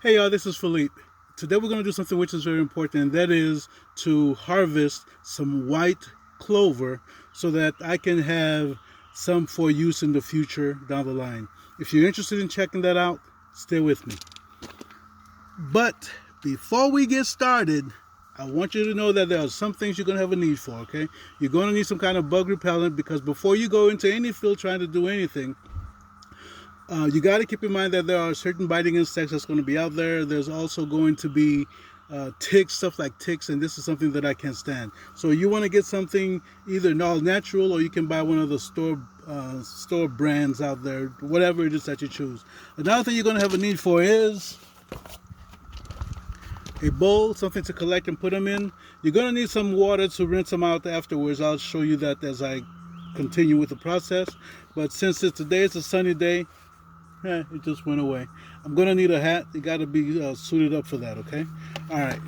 Hey y'all, this is Philippe. Today we're going to do something which is very important, and that is to harvest some white clover so that I can have some for use in the future down the line. If you're interested in checking that out, stay with me. But before we get started, I want you to know that there are some things you're going to have a need for, okay? You're going to need some kind of bug repellent because before you go into any field trying to do anything, you got to keep in mind that there are certain biting insects that's going to be out there. There's also going to be ticks, stuff like ticks, and this is something that I can't stand. So you want to get something either all natural, or you can buy one of the store brands out there, whatever it is that you choose. Another thing you're going to have a need for is a bowl, something to collect and put them in. You're going to need some water to rinse them out afterwards. I'll show you that as I continue with the process. But since today is a sunny day, it just went away. I'm going to need a hat. You got to be suited up for that, okay? All right.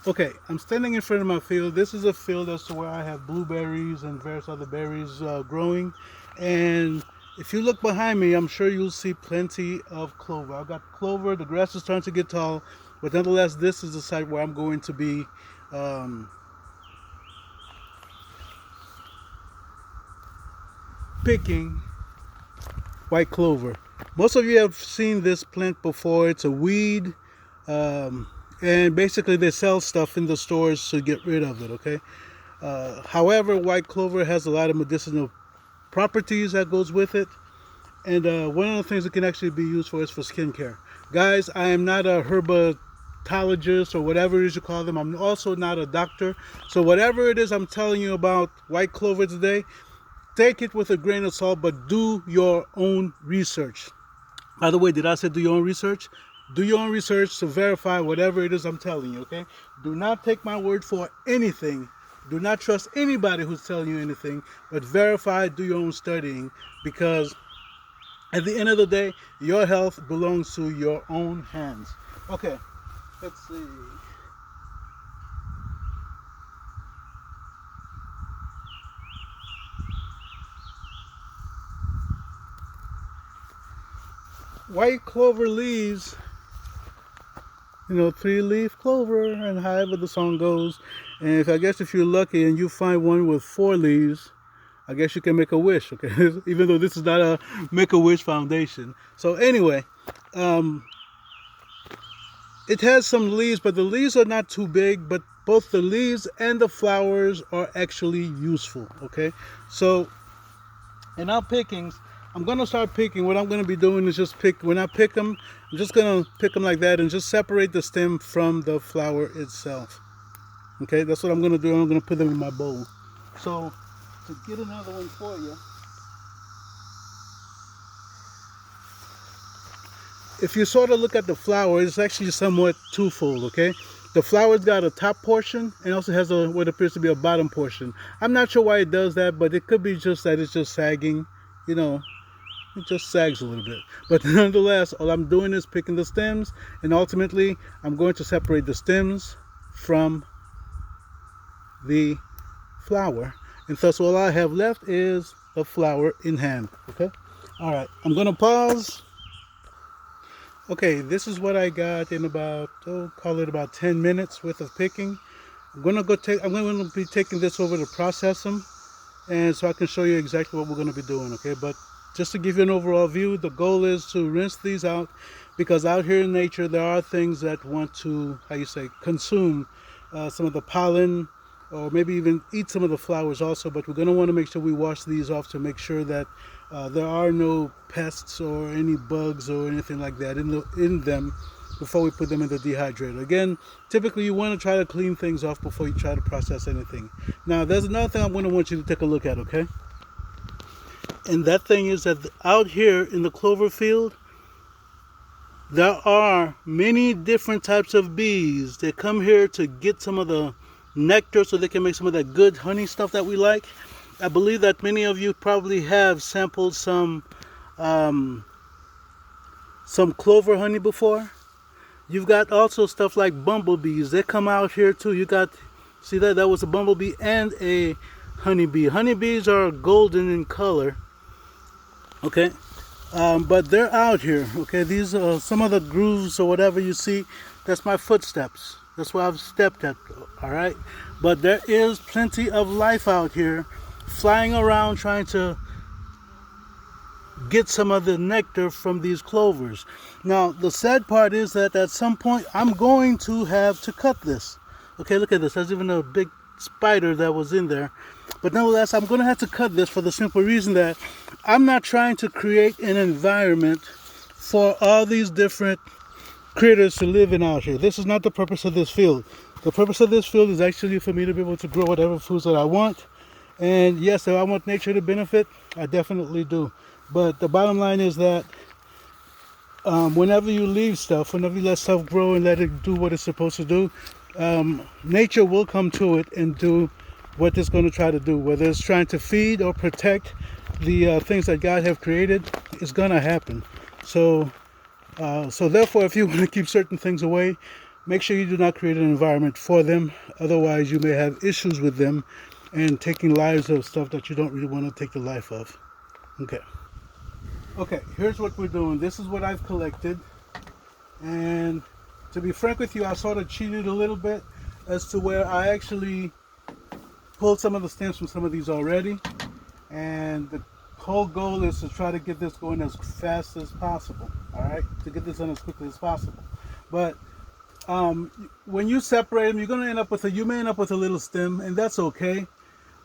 Okay, I'm standing in front of my field. This is a field as to where I have blueberries and various other berries growing. And if you look behind me, I'm sure you'll see plenty of clover. I've got clover. The grass is starting to get tall. But nonetheless, this is the site where I'm going to be picking white clover. Most of you have seen this plant before. It's a weed, and basically they sell stuff in the stores to get rid of it, okay? However, white clover has a lot of medicinal properties that goes with it, and one of the things it can actually be used for is for skincare. Guys, I am not a herbatologist or whatever it is you call them. I'm also not a doctor, so whatever it is I'm telling you about white clover today, take it with a grain of salt, but do your own research. By the way, did I say do your own research? Do your own research to verify whatever it is I'm telling you, okay? Do not take my word for anything. Do not trust anybody who's telling you anything, but verify, do your own studying, because at the end of the day, your health belongs to your own hands. Okay, let's see. White clover leaves, 3-leaf clover, and however the song goes. And if you're lucky and you find one with 4 leaves, I guess you can make a wish, okay? Even though this is not a Make-A-Wish foundation. So anyway, it has some leaves, but the leaves are not too big, but both the leaves and the flowers are actually useful, okay? So in our pickings, I'm going to start picking. What I'm going to be doing is just pick. When I pick them, I'm just going to pick them like that and just separate the stem from the flower itself. Okay, that's what I'm going to do. I'm going to put them in my bowl. So to get another one for you, if you sort of look at the flower, it's actually somewhat twofold, okay? The flower's got a top portion and also has what appears to be a bottom portion. I'm not sure why it does that, but it could be just that it's just sagging, it just sags a little bit. But nonetheless, all I'm doing is picking the stems, and ultimately I'm going to separate the stems from the flower. And thus all I have left is the flower in hand, okay? All right, I'm going to pause. Okay, this is what I got in about, call it about 10 minutes worth of picking. I'm going to be taking this over to process them, and so I can show you exactly what we're going to be doing, okay? But just to give you an overall view, the goal is to rinse these out, because out here in nature there are things that want to, consume some of the pollen, or maybe even eat some of the flowers also. But we're going to want to make sure we wash these off to make sure that there are no pests or any bugs or anything like that in them before we put them in the dehydrator. Again, typically you want to try to clean things off before you try to process anything. Now, there's another thing I'm going to want you to take a look at, okay? And that thing is that out here in the clover field, there are many different types of bees that come here to get some of the nectar so they can make some of that good honey stuff that we like. I believe that many of you probably have sampled some clover honey before. You've got also stuff like bumblebees. They come out here too. See that was a bumblebee and a honeybee. Honeybees are golden in color. Okay, But they're out here, okay? These are some of the grooves or whatever you see. That's my footsteps. That's where I've stepped at, all right? But there is plenty of life out here flying around trying to get some of the nectar from these clovers. Now, the sad part is that at some point I'm going to have to cut this. Okay, look at this. There's even a big spider that was in there. But nonetheless, I'm going to have to cut this for the simple reason that I'm not trying to create an environment for all these different critters to live in out here. This is not the purpose of this field. The purpose of this field is actually for me to be able to grow whatever foods that I want. And yes, if I want nature to benefit, I definitely do. But the bottom line is that whenever you leave stuff, whenever you let stuff grow and let it do what it's supposed to do, nature will come to it and do what it's going to try to do. Whether it's trying to feed or protect the things that God have created, it's going to happen. So therefore, if you want to keep certain things away, make sure you do not create an environment for them. Otherwise, you may have issues with them and taking lives of stuff that you don't really want to take the life of. Okay. Okay, here's what we're doing. This is what I've collected. And to be frank with you, I sort of cheated a little bit as to where I actually pulled some of the stems from some of these already. And the whole goal is to try to get this going as fast as possible. All right, to get this done as quickly as possible. But when you separate them, you're going to end up with you may end up with a little stem, and that's okay.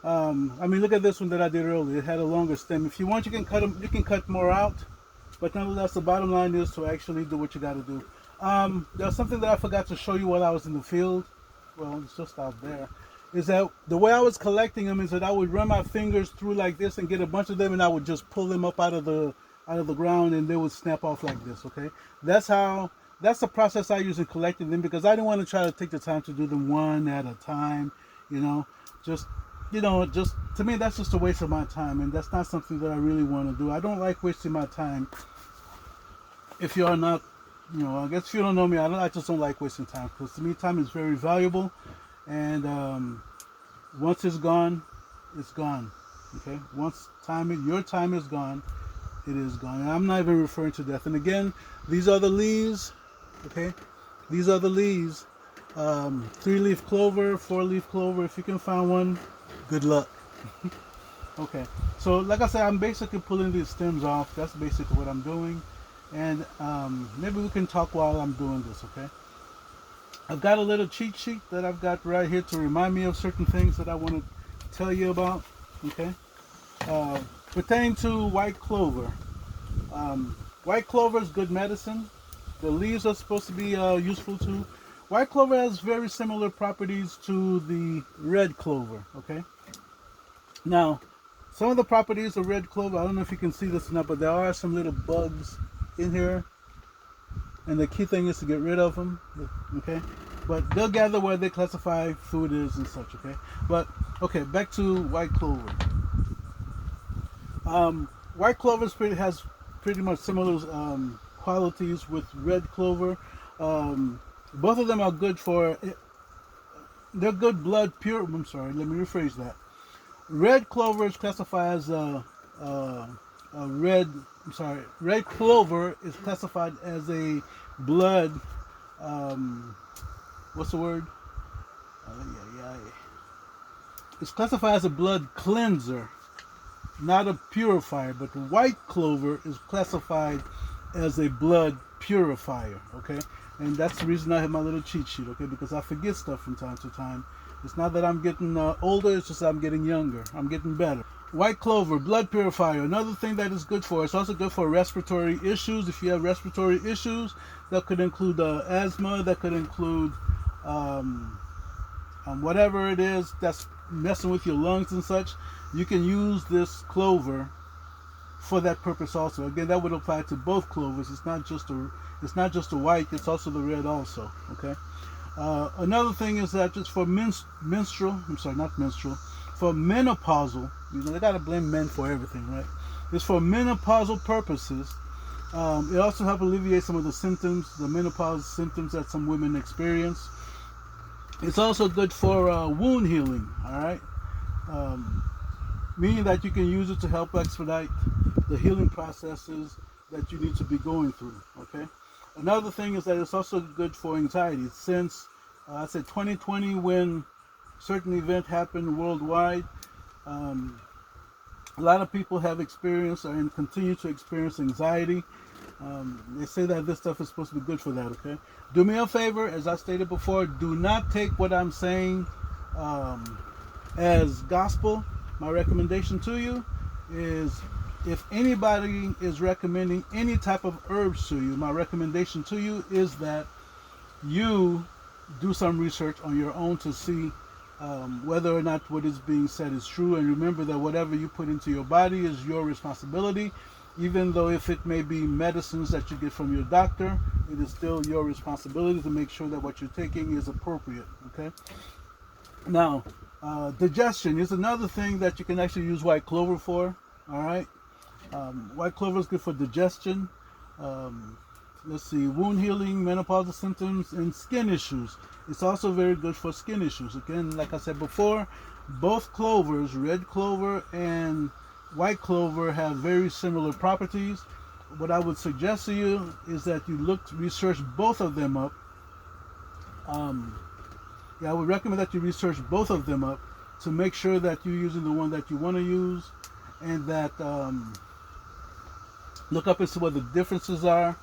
I mean, look at this one that I did earlier. It had a longer stem. If you want, you can cut them. You can cut more out. But nonetheless, the bottom line is to actually do what you got to do. There's something that I forgot to show you while I was in the field. Well, it's just out there. Is that the way I was collecting them? Is that I would run my fingers through like this and get a bunch of them, and I would just pull them up out of the ground, and they would snap off like this. Okay, that's the process I use in collecting them, because I didn't want to try to take the time to do them one at a time. Just to me, that's just a waste of my time, and that's not something that I really want to do. I don't like wasting my time. If you're not, I guess if you don't know me, I just don't like wasting time, because to me, time is very valuable, and once it's gone, it's gone. Okay, once your time is gone, it is gone. And I'm not even referring to death. And again, these are the leaves. Okay, these are the leaves. 3-leaf clover, 4-leaf clover. If you can find one, good luck. Okay, so like I said, I'm basically pulling these stems off. That's basically what I'm doing. And maybe we can talk while I'm doing this, okay? I've got a little cheat sheet that I've got right here to remind me of certain things that I want to tell you about, okay? Pertaining to white clover. White clover is good medicine. The leaves are supposed to be useful too. White clover has very similar properties to the red clover, okay? Now, some of the properties of red clover, I don't know if you can see this or not, but there are some little bugs in here. And the key thing is to get rid of them, okay? But they'll gather where they classify food is and such, okay? But, okay, back to white clover. White clover has pretty much similar qualities with red clover. Both of them are good they're good blood pure. I'm sorry, let me rephrase that. Red clover is classified as red clover is classified as a blood, what's the word? It's classified as a blood cleanser, not a purifier. But white clover is classified as a blood purifier, okay? And that's the reason I have my little cheat sheet, okay? Because I forget stuff from time to time. It's not that I'm getting older, it's just that I'm getting younger. I'm getting better. White clover, blood purifier. Another thing that is good for, it's also good for respiratory issues. If you have respiratory issues, that could include asthma, that could include whatever it is that's messing with your lungs and such. You can use this clover for that purpose also. Again, that would apply to both clovers. It's not just the white, it's also the red also, okay? Another thing is that just for for menopausal, they gotta blame men for everything, right? It's for menopausal purposes. It also helps alleviate some of the symptoms, the menopause symptoms that some women experience. It's also good for wound healing, all right? Meaning that you can use it to help expedite the healing processes that you need to be going through. Okay. Another thing is that it's also good for anxiety. Since I said 2020, when certain event happened worldwide, a lot of people have experienced and continue to experience anxiety. They say that this stuff is supposed to be good for that. Okay. Do me a favor, as I stated before, do not take what I'm saying as gospel. My recommendation to you is, if anybody is recommending any type of herbs to you, my recommendation to you is that you do some research on your own to see whether or not what is being said is true. And remember that whatever you put into your body is your responsibility. Even though if it may be medicines that you get from your doctor, it is still your responsibility to make sure that what you're taking is appropriate. Okay. Now, digestion is another thing that you can actually use white clover for. All right. White clover is good for digestion. Let's see, wound healing, menopausal symptoms, and skin issues. It's also very good for skin issues. Again, like I said before, both clovers, red clover and white clover, have very similar properties. What I would suggest to you is that you research both of them up. I would recommend that you research both of them up to make sure that you're using the one that you want to use, and that look up and see what the differences are,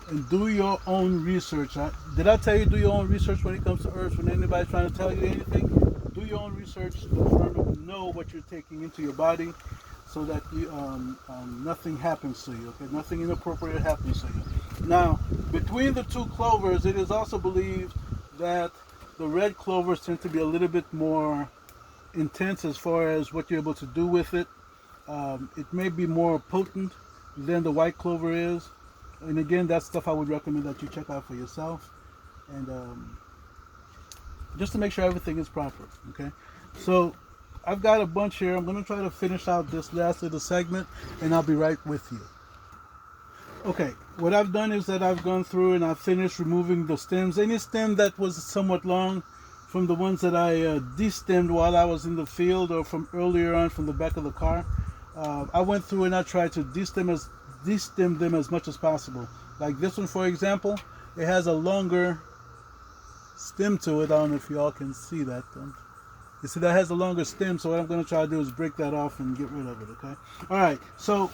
and do your own research. Did I tell you do your own research when it comes to herbs? When anybody's trying to tell you anything, do your own research to confirm and know what you're taking into your body, so that you, nothing happens to you. Okay, nothing inappropriate happens to you. Now, between the two clovers, it is also believed that the red clovers tend to be a little bit more intense as far as what you're able to do with it. It may be more potent than the white clover is. And again, that's stuff I would recommend that you check out for yourself, and just to make sure everything is proper. Okay, so I've got a bunch here. I'm going to try to finish out this last little segment, and I'll be right with you. Okay, what I've done is that I've gone through and I've finished removing the stems. Any stem that was somewhat long from the ones that I destemmed while I was in the field, or from earlier on from the back of the car, I went through and I tried to destem them as much as possible. Like this one, for example, it has a longer stem to it. I don't know if you all can see that. You see that has a longer stem, so what I'm going to try to do is break that off and get rid of it. Okay. All right. So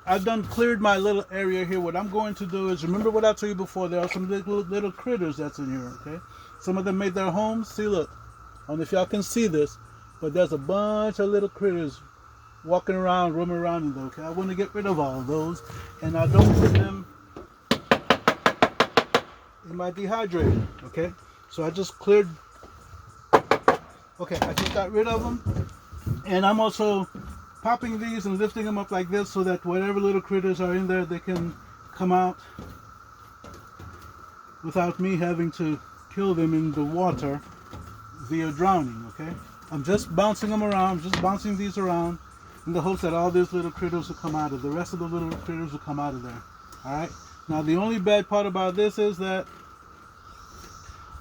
I've done cleared my little area here. What I'm going to do is, remember what I told you before, there are some little critters that's in here. Okay. Some of them made their homes. See, look. I don't know if y'all can see this, but there's a bunch of little critters walking around, roaming around in there. Okay, I want to get rid of all of those, and I don't put them in my dehydrator. Okay, so I just cleared. Okay, I just got rid of them, and I'm also popping these and lifting them up like this, so that whatever little critters are in there, they can come out without me having to kill them in the water via drowning. Okay, I'm just bouncing them around, just bouncing these around, in the hopes that all these little critters will come out of, the rest of the little critters will come out of there. Alright, now the only bad part about this is that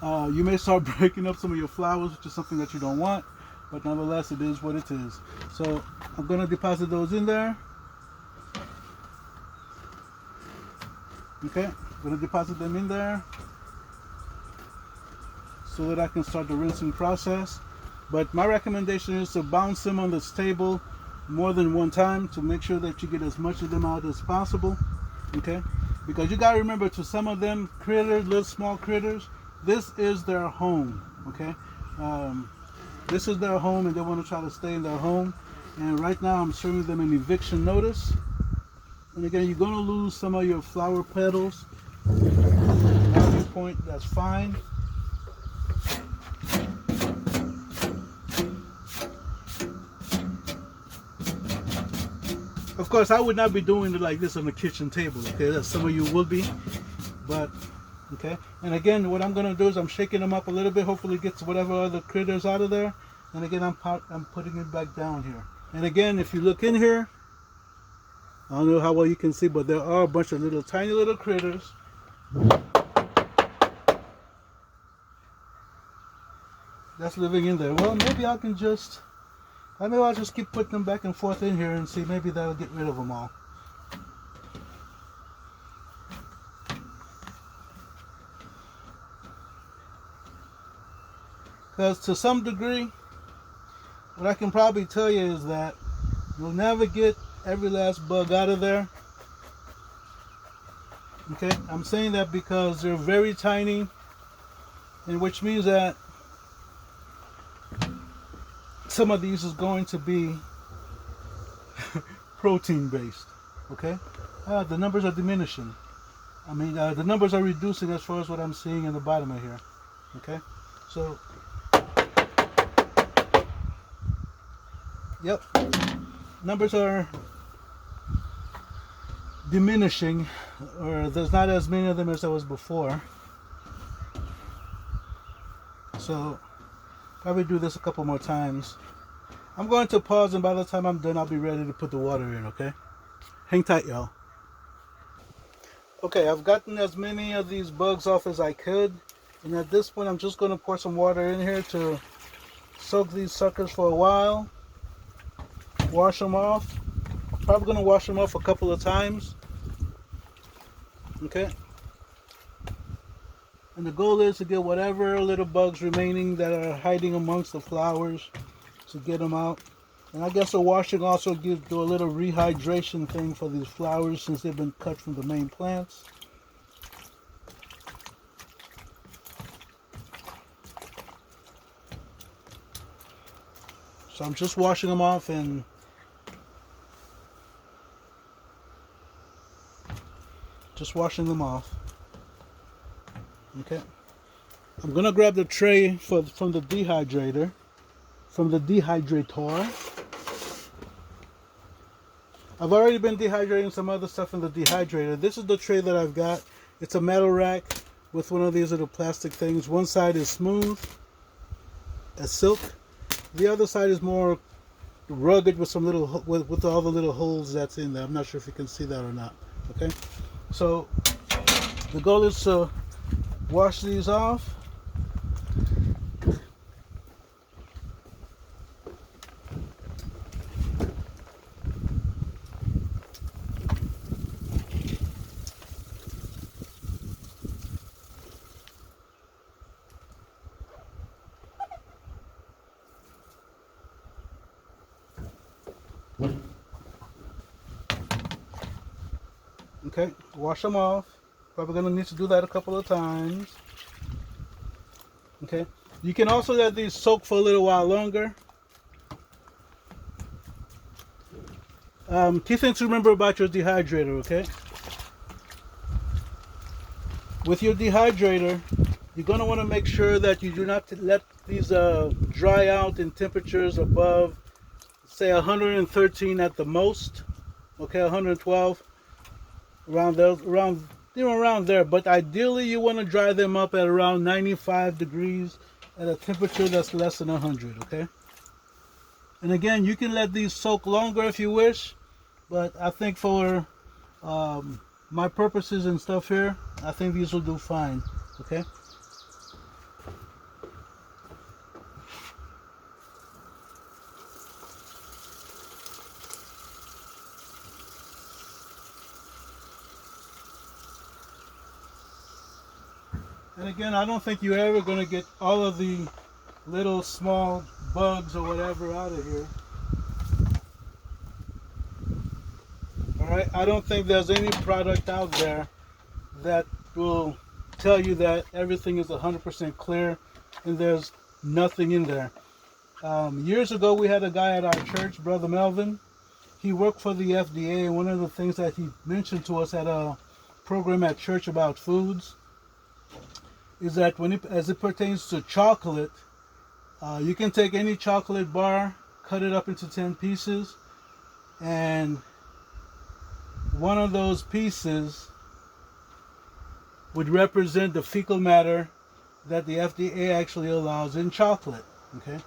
you may start breaking up some of your flowers, which is something that you don't want, but nonetheless it is what it is. So I'm going to deposit those in there. Okay, I'm going to deposit them in there so that I can start the rinsing process. But my recommendation is to bounce them on this table more than one time to make sure that you get as much of them out as possible. Okay, because you got to remember, to some of them critters, little small critters, this is their home. Okay, this is their home, and they want to try to stay in their home. And right now I'm serving them an eviction notice. And again, you're going to lose some of your flower petals. At this point, that's fine. Of course, I would not be doing it like this on the kitchen table, okay? That some of you will be, but, okay? And again, what I'm going to do is I'm shaking them up a little bit, hopefully gets whatever other critters out of there. And again, I'm putting it back down here. And again, if you look in here, I don't know how well you can see, but there are a bunch of little tiny little critters. That's living in there. Well, maybe I can just... maybe I'll just keep putting them back and forth in here and see, maybe that'll get rid of them all. Because to some degree, what I can probably tell you is that you'll never get every last bug out of there. Okay, I'm saying that because they're very tiny, and which means that some of these is going to be protein based. Okay, the numbers are diminishing. I mean, the numbers are reducing as far as what I'm seeing in the bottom of here. Okay, so yep, numbers are diminishing, or there's not as many of them as there was before. So probably do this a couple more times. I'm going to pause, and by the time I'm done, I'll be ready to put the water in. Okay, hang tight, y'all. Okay, I've gotten as many of these bugs off as I could, and at this point I'm just going to pour some water in here to soak these suckers for a while, wash them off. Probably going to wash them off a couple of times. Okay, and the goal is to get whatever little bugs remaining that are hiding amongst the flowers, to get them out. And I guess the washing also do a little rehydration thing for these flowers, since they've been cut from the main plants. So I'm just washing them off and just washing them off. Okay, I'm gonna grab the tray from the dehydrator, from the dehydrator. I've already been dehydrating some other stuff in the dehydrator. This is the tray that I've got. It's a metal rack with one of these little plastic things. One side is smooth as silk. The other side is more rugged with some little with all the little holes that's in there. I'm not sure if you can see that or not. Okay, so the goal is to wash these off. Okay, wash them off. Probably going to need to do that a couple of times. Okay, you can also let these soak for a little while longer. Key things to remember about your dehydrator, okay? With your dehydrator, you're going to want to make sure that you do not let these dry out in temperatures above, say, 113 at the most. Okay, 112. Around there, but ideally you want to dry them up at around 95 degrees at a temperature that's less than 100. Okay, and again, you can let these soak longer if you wish, but I think for my purposes and stuff here, I think these will do fine. Okay, and again, I don't think you're ever going to get all of the little small bugs or whatever out of here. Alright, I don't think there's any product out there that will tell you that everything is 100% clear and there's nothing in there. Years ago, we had a guy at our church, Brother Melvin. He worked for the FDA, and one of the things that he mentioned to us at a program at church about foods is that as it pertains to chocolate, you can take any chocolate bar, cut it up into 10 pieces, and one of those pieces would represent the fecal matter that the FDA actually allows in chocolate. Okay,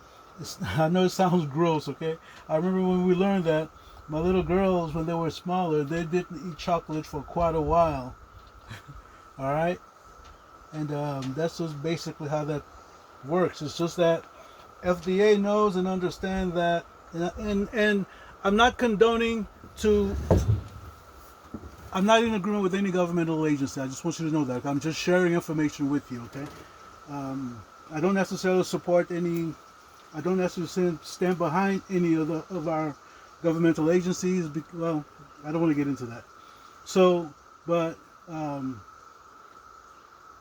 I know it sounds gross. Okay, I remember when we learned that, my little girls, when they were smaller, they didn't eat chocolate for quite a while. All right. And that's just basically how that works. It's just that FDA knows and understands that, and I'm not condoning to, I'm not in agreement with any governmental agency. I just want you to know that. I'm just sharing information with you, okay? I don't necessarily support any. I don't necessarily stand behind any of our governmental agencies. Well, I don't want to get into that. So, but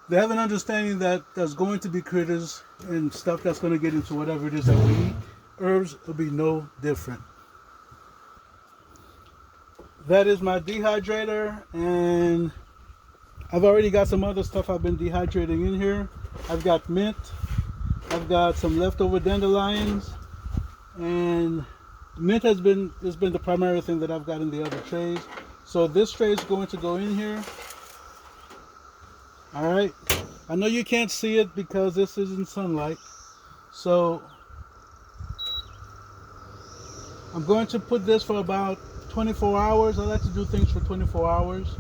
they have an understanding that there's going to be critters and stuff that's going to get into whatever it is that we eat. Herbs will be no different. That is my dehydrator, and I've already got some other stuff I've been dehydrating in here. I've got mint, I've got some leftover dandelions, and mint has been the primary thing that I've got in the other trays. So this tray is going to go in here. All right. I know you can't see it because this is in sunlight. So I'm going to put this for about 24 hours. I like to do things for 24 hours.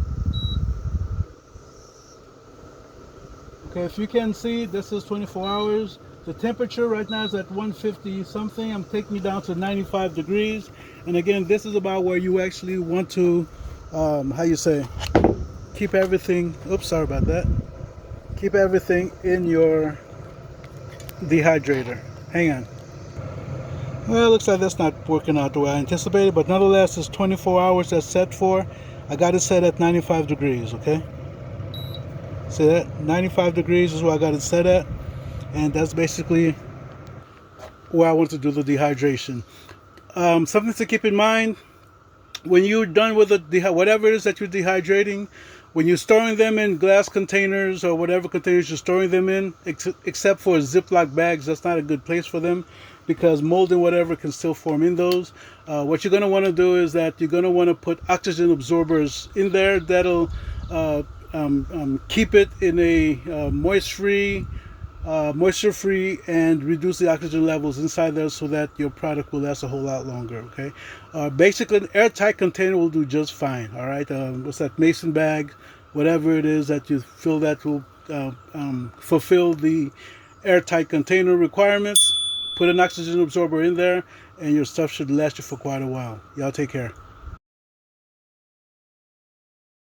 Okay, if you can see, this is 24 hours. The temperature right now is at 150 something. I'm taking it down to 95 degrees. And again, this is about where you actually want to, how you say, keep everything, oops, sorry about that. Keep everything in your dehydrator. Hang on. Well, it looks like that's not working out the way I anticipated, but nonetheless, it's 24 hours that's set for. I got it set at 95 degrees, okay? See that? 95 degrees is where I got it set at, and that's basically where I want to do the dehydration. Something to keep in mind, when you're done with whatever it is that you're dehydrating, when you're storing them in glass containers or whatever containers you're storing them in, except for Ziploc bags, that's not a good place for them because mold and whatever can still form in those. What you're going to want to do is that you're going to want to put oxygen absorbers in there that'll keep it in a moisture-free and reduce the oxygen levels inside there so that your product will last a whole lot longer. Okay, basically an airtight container will do just fine. All right, what's that, mason bag, whatever it is that you feel that will fulfill the airtight container requirements. Put an oxygen absorber in there and your stuff should last you for quite a while. Y'all take care.